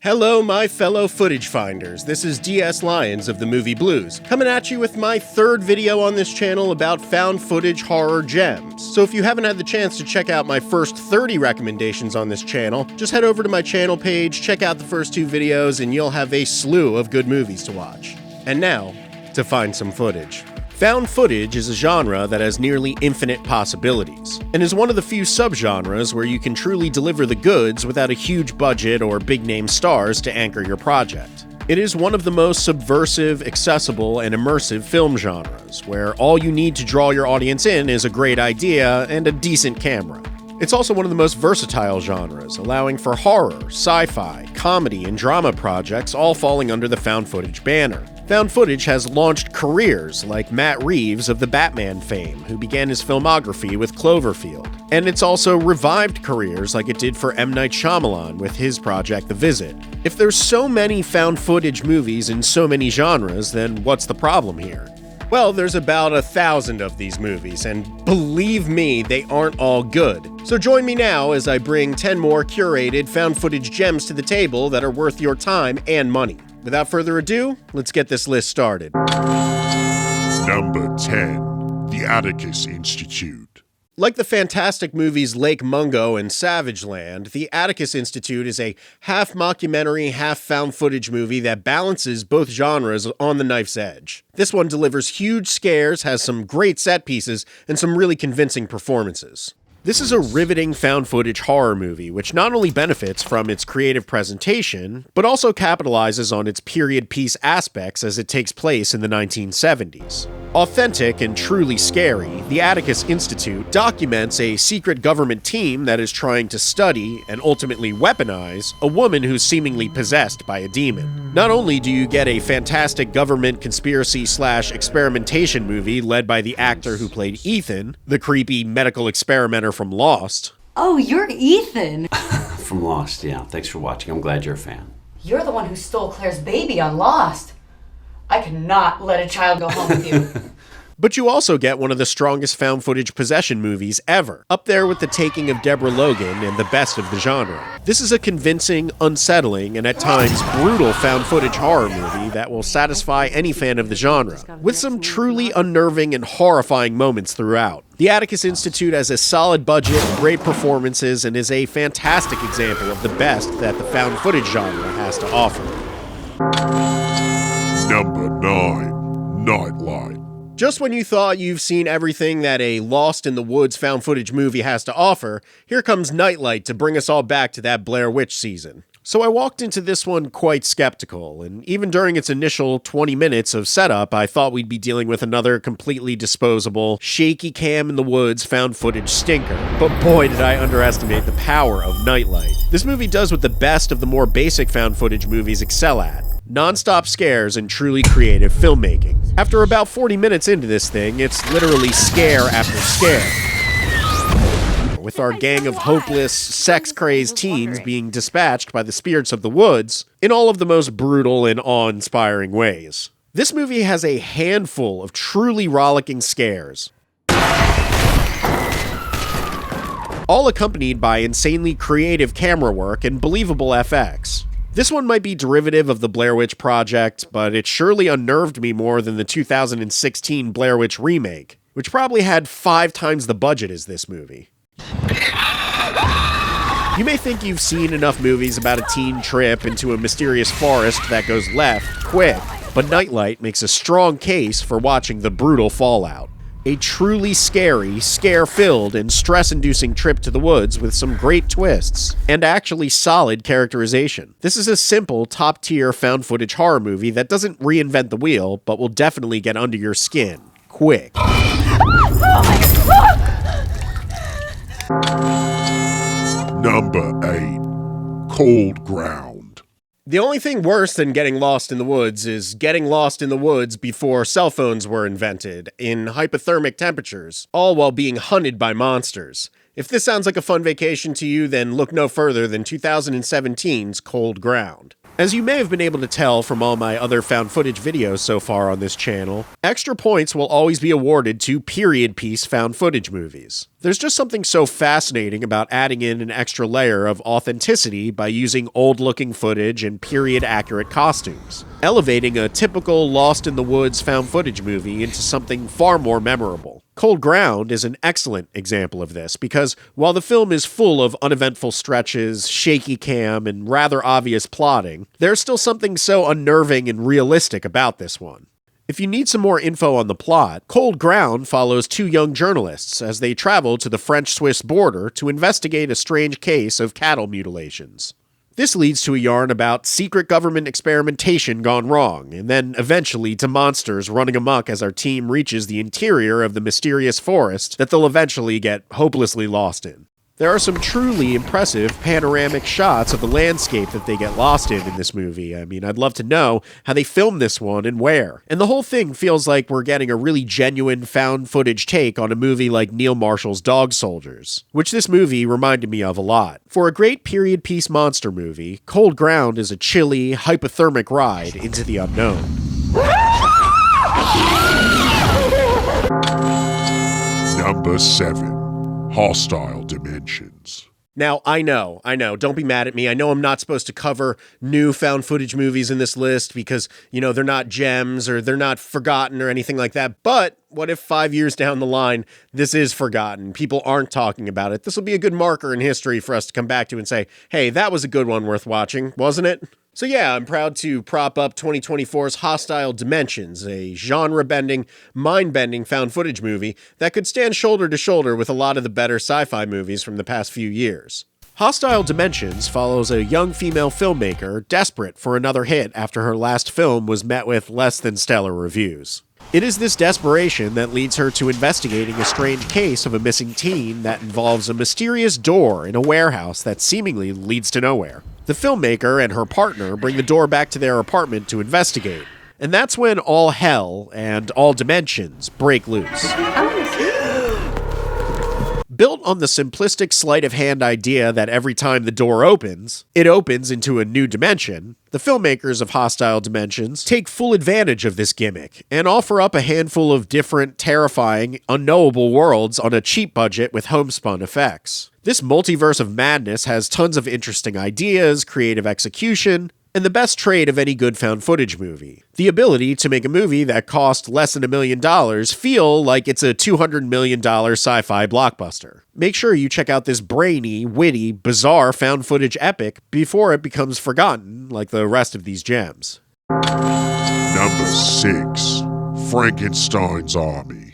Hello, my fellow footage finders. This is DS Lyons of the Movie Blues, coming at you with my third video on this channel about found footage horror gems. So if you haven't had the chance to check out my first 30 recommendations on this channel, just head over to my channel page, check out the first two videos, and you'll have a slew of good movies to watch. And now, to find some footage. Found footage is a genre that has nearly infinite possibilities, and is one of the few subgenres where you can truly deliver the goods without a huge budget or big-name stars to anchor your project. It is one of the most subversive, accessible, and immersive film genres, where all you need to draw your audience in is a great idea and a decent camera. It's also one of the most versatile genres, allowing for horror, sci-fi, comedy, and drama projects all falling under the found footage banner. Found footage has launched careers like Matt Reeves of the Batman fame, who began his filmography with Cloverfield. And it's also revived careers like it did for M. Night Shyamalan with his project The Visit. If there's so many found footage movies in so many genres, then what's the problem here? Well, there's about 1,000 of these movies, and believe me, they aren't all good. So join me now as I bring 10 more curated found footage gems to the table that are worth your time and money. Without further ado, let's get this list started. Number 10. The Atticus Institute. Like the fantastic movies Lake Mungo and Savage Land, The Atticus Institute is a half mockumentary, half found footage movie that balances both genres on the knife's edge. This one delivers huge scares, has some great set pieces, and some really convincing performances. This is a riveting found footage horror movie, which not only benefits from its creative presentation, but also capitalizes on its period piece aspects as it takes place in the 1970s. Authentic and truly scary, The Atticus Institute documents a secret government team that is trying to study and ultimately weaponize a woman who's seemingly possessed by a demon. Not only do you get a fantastic government conspiracy/experimentation movie led by the actor who played Ethan, the creepy medical experimenter from Lost. Oh, you're Ethan! From Lost, yeah. Thanks for watching. I'm glad you're a fan. You're the one who stole Claire's baby on Lost. I cannot let a child go home with you. But you also get one of the strongest found footage possession movies ever, up there with The Taking of Deborah Logan and the best of the genre. This is a convincing, unsettling, and at times brutal found footage horror movie that will satisfy any fan of the genre, with some truly unnerving and horrifying moments throughout. The Atticus Institute has a solid budget, great performances, and is a fantastic example of the best that the found footage genre has to offer. Number 9. Nightlight. Just when you thought you've seen everything that a Lost in the Woods found footage movie has to offer, here comes Nightlight to bring us all back to that Blair Witch season. So I walked into this one quite skeptical, and even during its initial 20 minutes of setup, I thought we'd be dealing with another completely disposable, shaky cam in the woods found footage stinker. But boy did I underestimate the power of Nightlight. This movie does what the best of the more basic found footage movies excel at. Non-stop scares and truly creative filmmaking. After about 40 minutes into this thing, it's literally scare after scare. With our gang of hopeless, sex-crazed teens being dispatched by the spirits of the woods in all of the most brutal and awe-inspiring ways. This movie has a handful of truly rollicking scares, all accompanied by insanely creative camera work and believable FX. This one might be derivative of the Blair Witch Project, but it surely unnerved me more than the 2016 Blair Witch remake, which probably had 5 times the budget as this movie. You may think you've seen enough movies about a teen trip into a mysterious forest that goes left quick, but Nightlight makes a strong case for watching the brutal fallout. A truly scary, scare-filled, and stress-inducing trip to the woods with some great twists, and actually solid characterization. This is a simple, top-tier found footage horror movie that doesn't reinvent the wheel, but will definitely get under your skin. Quick. Number 8. Cold Ground. The only thing worse than getting lost in the woods is getting lost in the woods before cell phones were invented, in hypothermic temperatures, all while being hunted by monsters. If this sounds like a fun vacation to you, then look no further than 2017's Cold Ground. As you may have been able to tell from all my other found footage videos so far on this channel, extra points will always be awarded to period piece found footage movies. The There's just something so fascinating about adding in an extra layer of authenticity by using old-looking footage and period-accurate costumes, elevating a typical lost-in-the-woods found footage movie into something far more memorable. Cold Ground is an excellent example of this because while the film is full of uneventful stretches, shaky cam, and rather obvious plotting, there's still something so unnerving and realistic about this one. If you need some more info on the plot, Cold Ground follows two young journalists as they travel to the French-Swiss border to investigate a strange case of cattle mutilations. This leads to a yarn about secret government experimentation gone wrong, and then eventually to monsters running amok as our team reaches the interior of the mysterious forest that they'll eventually get hopelessly lost in. There are some truly impressive panoramic shots of the landscape that they get lost in this movie. I mean, I'd love to know how they filmed this one and where. And the whole thing feels like we're getting a really genuine found footage take on a movie like Neil Marshall's Dog Soldiers, which this movie reminded me of a lot. For a great period piece monster movie, Cold Ground is a chilly, hypothermic ride into the unknown. Number 7. Hostile Dimensions. Now, I know, don't be mad at me. I know I'm not supposed to cover new found footage movies in this list because, they're not gems or they're not forgotten or anything like that. But what if 5 years down the line, this is forgotten? People aren't talking about it. This will be a good marker in history for us to come back to and say, hey, that was a good one worth watching, wasn't it? So yeah, I'm proud to prop up 2024's Hostile Dimensions, a genre-bending, mind-bending found footage movie that could stand shoulder to shoulder with a lot of the better sci-fi movies from the past few years. Hostile Dimensions follows a young female filmmaker desperate for another hit after her last film was met with less than stellar reviews. It is this desperation that leads her to investigating a strange case of a missing teen that involves a mysterious door in a warehouse that seemingly leads to nowhere. The filmmaker and her partner bring the door back to their apartment to investigate, and that's when all hell and all dimensions break loose. Built on the simplistic sleight of hand idea that every time the door opens, it opens into a new dimension, the filmmakers of Hostile Dimensions take full advantage of this gimmick and offer up a handful of different, terrifying, unknowable worlds on a cheap budget with homespun effects. This multiverse of madness has tons of interesting ideas, creative execution, and the best trait of any good found footage movie: the ability to make a movie that cost less than $1 million feel like it's a $200 million sci-fi blockbuster. Make sure you check out this brainy, witty, bizarre found footage epic before it becomes forgotten like the rest of these gems. Number 6. Frankenstein's Army.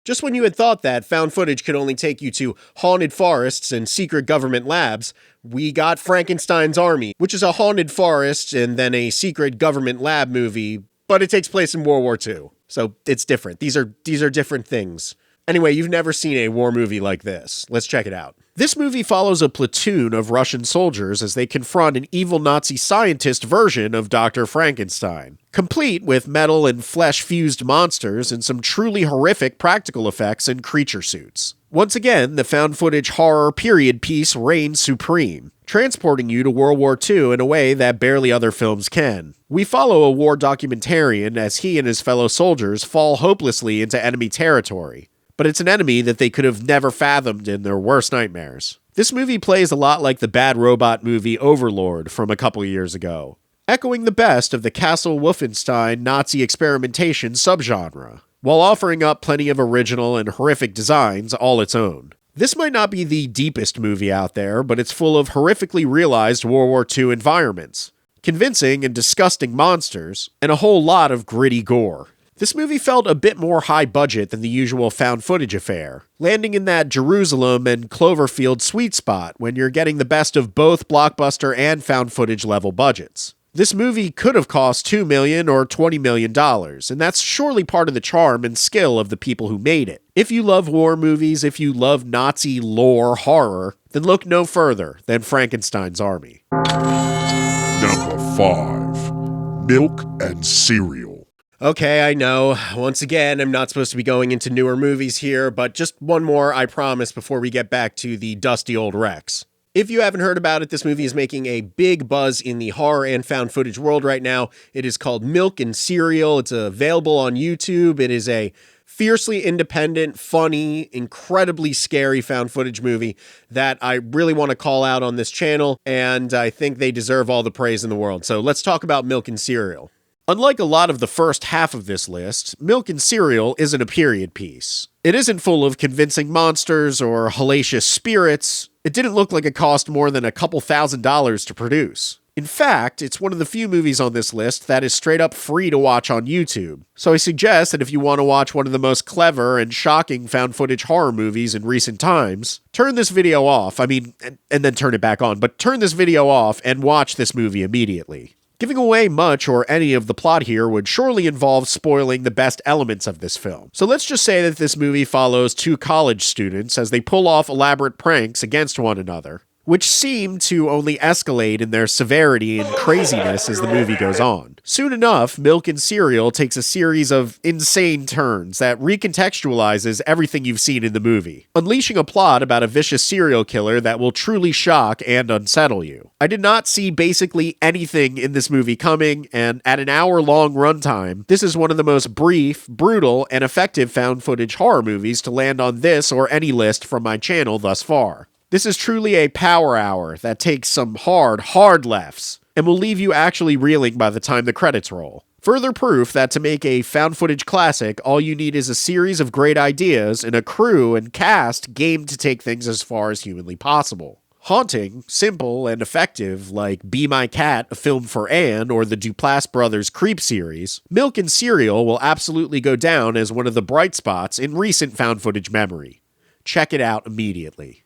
Just when you had thought that found footage could only take you to haunted forests and secret government labs, we got Frankenstein's Army, which is a haunted forest and then a secret government lab movie, but it takes place in World War II. So it's different. These are different things. Anyway, you've never seen a war movie like this. Let's check it out. This movie follows a platoon of Russian soldiers as they confront an evil Nazi scientist version of Dr. Frankenstein, complete with metal and flesh-fused monsters and some truly horrific practical effects and creature suits. Once again, the found footage horror period piece reigns supreme, transporting you to World War II in a way that barely other films can. We follow a war documentarian as he and his fellow soldiers fall hopelessly into enemy territory. But it's an enemy that they could have never fathomed in their worst nightmares. This movie plays a lot like the bad robot movie Overlord from a couple years ago, echoing the best of the Castle Wolfenstein Nazi experimentation subgenre, while offering up plenty of original and horrific designs all its own. This might not be the deepest movie out there, but it's full of horrifically realized World War II environments, convincing and disgusting monsters, and a whole lot of gritty gore. This movie felt a bit more high budget than the usual found footage affair, landing in that Jerusalem and Cloverfield sweet spot when you're getting the best of both blockbuster and found footage level budgets. This movie could have cost $2 million or $20 million, and that's surely part of the charm and skill of the people who made it. If you love war movies, if you love Nazi lore horror, then look no further than Frankenstein's Army. Number 5. Milk and Cereal. Okay, I know. Once again, I'm not supposed to be going into newer movies here, but just one more, I promise, before we get back to the dusty old Rex. If you haven't heard about it, this movie is making a big buzz in the horror and found footage world right now. It is called Milk and Cereal. It's available on YouTube. It is a Fiercely independent, funny, incredibly scary found footage movie that I really want to call out on this channel, and I think they deserve all the praise in the world. So let's talk about Milk and Cereal. Unlike a lot of the first half of this list, Milk and Cereal isn't a period piece. It isn't full of convincing monsters or hellacious spirits. It didn't look like it cost more than a couple $1,000s to produce. In fact, it's one of the few movies on this list that is straight up free to watch on YouTube. So I suggest that if you want to watch one of the most clever and shocking found footage horror movies in recent times, turn this video off. And then turn it back on, but turn this video off and watch this movie immediately. Giving away much or any of the plot here would surely involve spoiling the best elements of this film. So let's just say that this movie follows two college students as they pull off elaborate pranks against one another, which seem to only escalate in their severity and craziness as the movie goes on. Soon enough, Milk and Cereal takes a series of insane turns that recontextualizes everything you've seen in the movie, unleashing a plot about a vicious serial killer that will truly shock and unsettle you. I did not see basically anything in this movie coming, and at an hour-long runtime, this is one of the most brief, brutal, and effective found footage horror movies to land on this or any list from my channel thus far. This is truly a power hour that takes some hard lefts, and will leave you actually reeling by the time the credits roll. Further proof that to make a found footage classic, all you need is a series of great ideas and a crew and cast game to take things as far as humanly possible. Haunting, simple, and effective, like Be My Cat, a film for Anne, or the Duplass Brothers Creep series, Milk and Cereal will absolutely go down as one of the bright spots in recent found footage memory. Check it out immediately.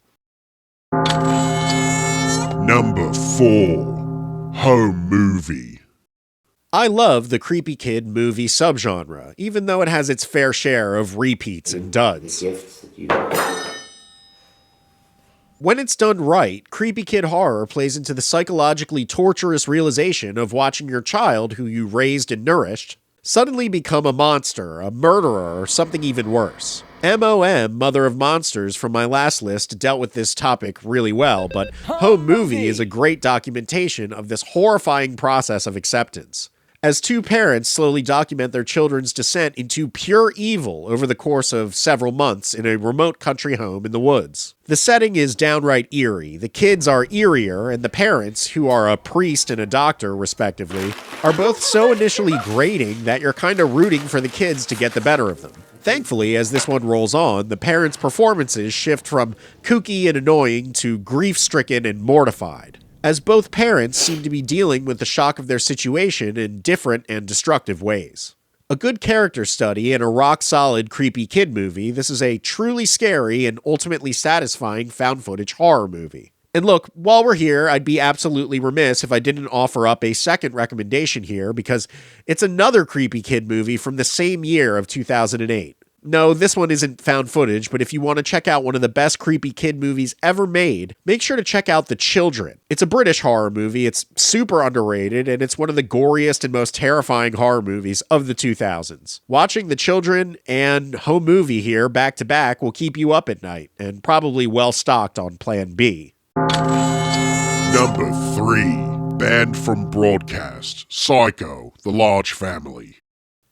Number 4. Home Movie. I love the creepy kid movie subgenre, even though it has its fair share of repeats and duds. When it's done right, creepy kid horror plays into the psychologically torturous realization of watching your child, who you raised and nourished, suddenly become a monster, a murderer, or something even worse. MOM, Mother of Monsters, from my last list dealt with this topic really well, but Home Movie is a great documentation of this horrifying process of acceptance, as two parents slowly document their children's descent into pure evil over the course of several months in a remote country home in the woods. The setting is downright eerie, the kids are eerier, and the parents, who are a priest and a doctor respectively, are both so initially grating that you're kinda rooting for the kids to get the better of them. Thankfully, as this one rolls on, the parents' performances shift from kooky and annoying to grief-stricken and mortified, as both parents seem to be dealing with the shock of their situation in different and destructive ways. A good character study and a rock-solid creepy kid movie, this is a truly scary and ultimately satisfying found footage horror movie. And look, while we're here, I'd be absolutely remiss if I didn't offer up a second recommendation here, because it's another creepy kid movie from the same year of 2008. No, this one isn't found footage, but if you want to check out one of the best creepy kid movies ever made, make sure to check out The Children. It's a British horror movie, it's super underrated, and it's one of the goriest and most terrifying horror movies of the 2000s. Watching The Children and Home Movie here back to back will keep you up at night, and probably well stocked on Plan B. Number 3. Banned from broadcast. Psycho, The Large Family.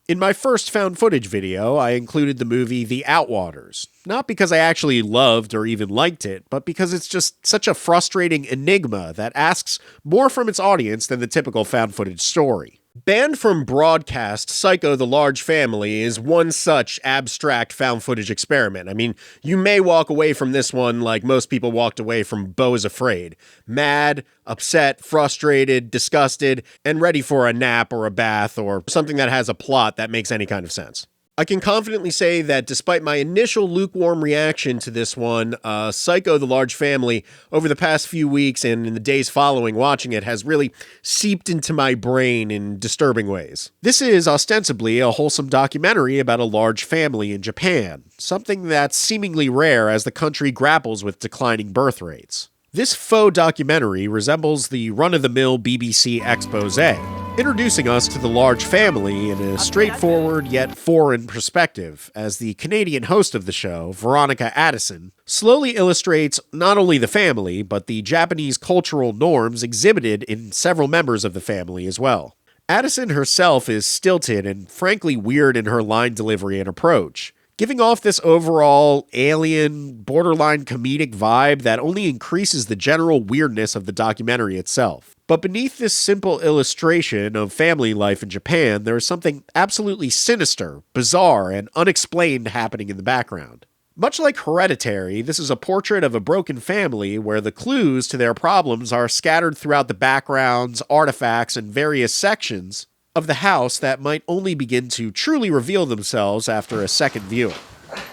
In my first found footage video, I included the movie The Outwaters. Not because I actually loved or even liked it, but because it's just such a frustrating enigma that asks more from its audience than the typical found footage story. Banned from broadcast, Psycho the Large Family is one such abstract found footage experiment. I mean, you may walk away from this one like most people walked away from Beau is Afraid. Mad, upset, frustrated, disgusted, and ready for a nap or a bath or something that has a plot that makes any kind of sense. I can confidently say that despite my initial lukewarm reaction to this one, Psycho the Large Family, over the past few weeks and in the days following watching it, has really seeped into my brain in disturbing ways. This is ostensibly a wholesome documentary about a large family in Japan, something that's seemingly rare as the country grapples with declining birth rates. This faux documentary resembles the run-of-the-mill BBC expose, introducing us to the large family in a straightforward yet foreign perspective, as the Canadian host of the show, Veronica Addison, slowly illustrates not only the family, but the Japanese cultural norms exhibited in several members of the family as well. Addison herself is stilted and frankly weird in her line delivery and approach, giving off this overall alien, borderline comedic vibe that only increases the general weirdness of the documentary itself. But beneath this simple illustration of family life in Japan, there is something absolutely sinister, bizarre, and unexplained happening in the background. Much like Hereditary, this is a portrait of a broken family where the clues to their problems are scattered throughout the backgrounds, artifacts, and various sections of the house that might only begin to truly reveal themselves after a second viewing.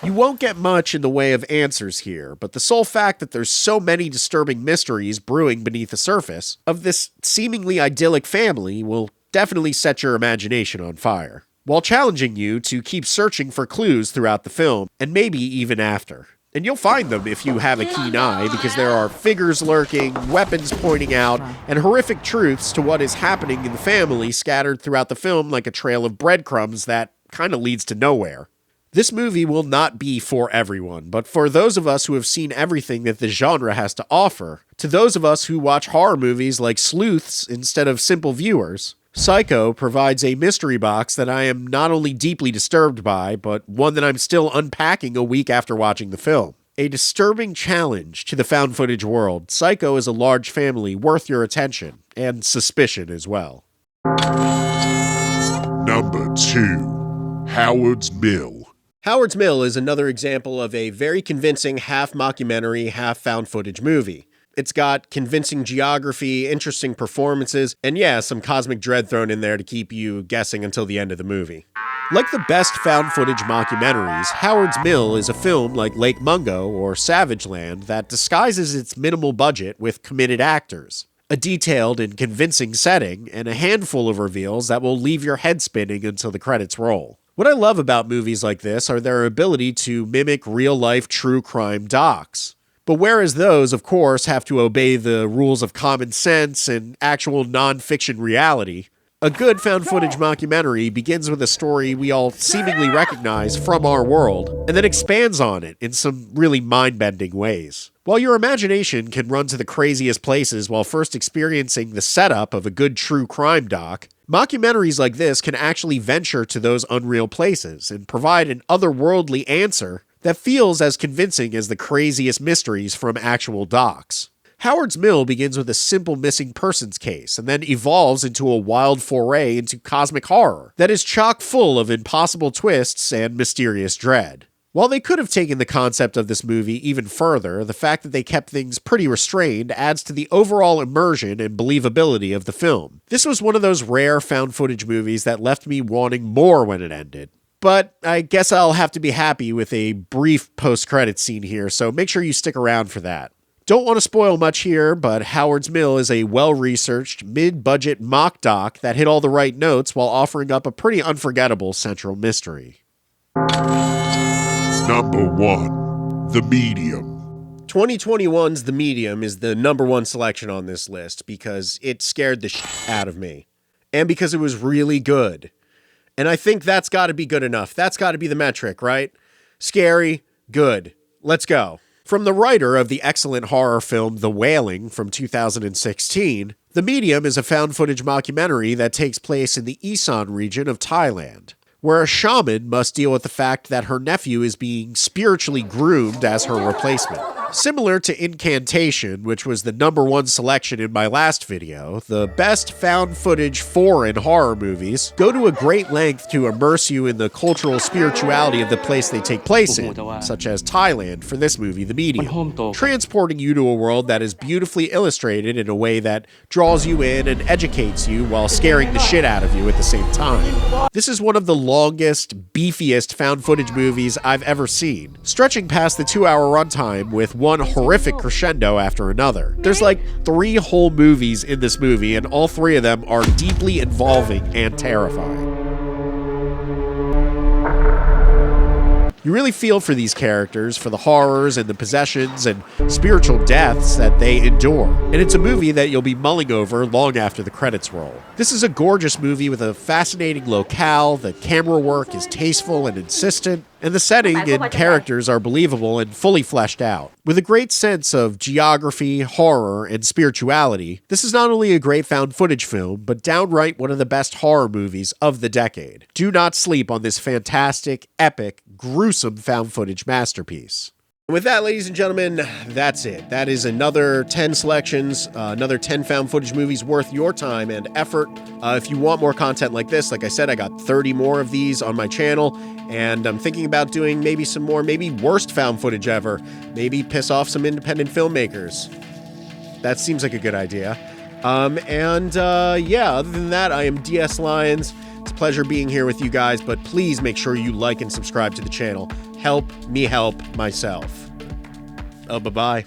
You won't get much in the way of answers here, but the sole fact that there's so many disturbing mysteries brewing beneath the surface of this seemingly idyllic family will definitely set your imagination on fire, while challenging you to keep searching for clues throughout the film, and maybe even after. And you'll find them if you have a keen eye, because there are figures lurking, weapons pointing out, and horrific truths to what is happening in the family scattered throughout the film like a trail of breadcrumbs that kind of leads to nowhere. This movie will not be for everyone, but for those of us who have seen everything that the genre has to offer, to those of us who watch horror movies like sleuths instead of simple viewers, Psycho provides a mystery box that I am not only deeply disturbed by, but one that I'm still unpacking a week after watching the film. A disturbing challenge to the found footage world, Psycho is a large family worth your attention, and suspicion as well. Number 2. Howard's Mill. Howard's Mill is another example of a very convincing half mockumentary, half found footage movie. It's got convincing geography, interesting performances, and yeah, some cosmic dread thrown in there to keep you guessing until the end of the movie. Like the best found footage mockumentaries, Howard's Mill is a film like Lake Mungo or Savage Land that disguises its minimal budget with committed actors, a detailed and convincing setting, and a handful of reveals that will leave your head spinning until the credits roll. What I love about movies like this are their ability to mimic real-life true crime docs. But whereas those, of course, have to obey the rules of common sense and actual non-fiction reality, a good found footage mockumentary begins with a story we all seemingly recognize from our world, and then expands on it in some really mind-bending ways. While your imagination can run to the craziest places while first experiencing the setup of a good true crime doc, mockumentaries like this can actually venture to those unreal places and provide an otherworldly answer that feels as convincing as the craziest mysteries from actual docs. Howard's Mill begins with a simple missing persons case and then evolves into a wild foray into cosmic horror that is chock full of impossible twists and mysterious dread. While they could have taken the concept of this movie even further, the fact that they kept things pretty restrained adds to the overall immersion and believability of the film. This was one of those rare found footage movies that left me wanting more when it ended. But I guess I'll have to be happy with a brief post-credits scene here, so make sure you stick around for that. Don't want to spoil much here, but Howard's Mill is a well-researched, mid-budget mock doc that hit all the right notes while offering up a pretty unforgettable central mystery. Number 1. The Medium. 2021's The Medium is the number one selection on this list because it scared the shit out of me. And because it was really good. And I think that's got to be good enough. That's got to be the metric, right? Scary, good. Let's go. From the writer of the excellent horror film The Wailing from 2016, The Medium is a found footage mockumentary that takes place in the Isan region of Thailand, where a shaman must deal with the fact that her nephew is being spiritually groomed as her replacement. Similar to Incantation, which was the number one selection in my last video, the best found footage foreign horror movies go to a great length to immerse you in the cultural spirituality of the place they take place in, such as Thailand for this movie, The Medium, transporting you to a world that is beautifully illustrated in a way that draws you in and educates you while scaring the shit out of you at the same time. This is one of the longest, beefiest found footage movies I've ever seen, stretching past the 2-hour runtime with one horrific crescendo after another. There's like 3 whole movies in this movie, and all 3 of them are deeply involving and terrifying. You really feel for these characters, for the horrors and the possessions and spiritual deaths that they endure. And it's a movie that you'll be mulling over long after the credits roll. This is a gorgeous movie with a fascinating locale, the camera work is tasteful and insistent, And the setting and characters are believable and fully fleshed out. With a great sense of geography, horror, and spirituality, this is not only a great found footage film, but downright one of the best horror movies of the decade. Do not sleep on this fantastic, epic, gruesome found footage masterpiece. With that, ladies and gentlemen, that's it. That is another 10 selections, another 10 found footage movies worth your time and effort. If you want more content like this, like I said, I got 30 more of these on my channel, and I'm thinking about doing maybe some more, maybe worst found footage ever, maybe piss off some independent filmmakers. That seems like a good idea. Yeah, other than that, I am DS Lyons. It's a pleasure being here with you guys, but please make sure you like and subscribe to the channel. Help me help myself. Oh, bye-bye.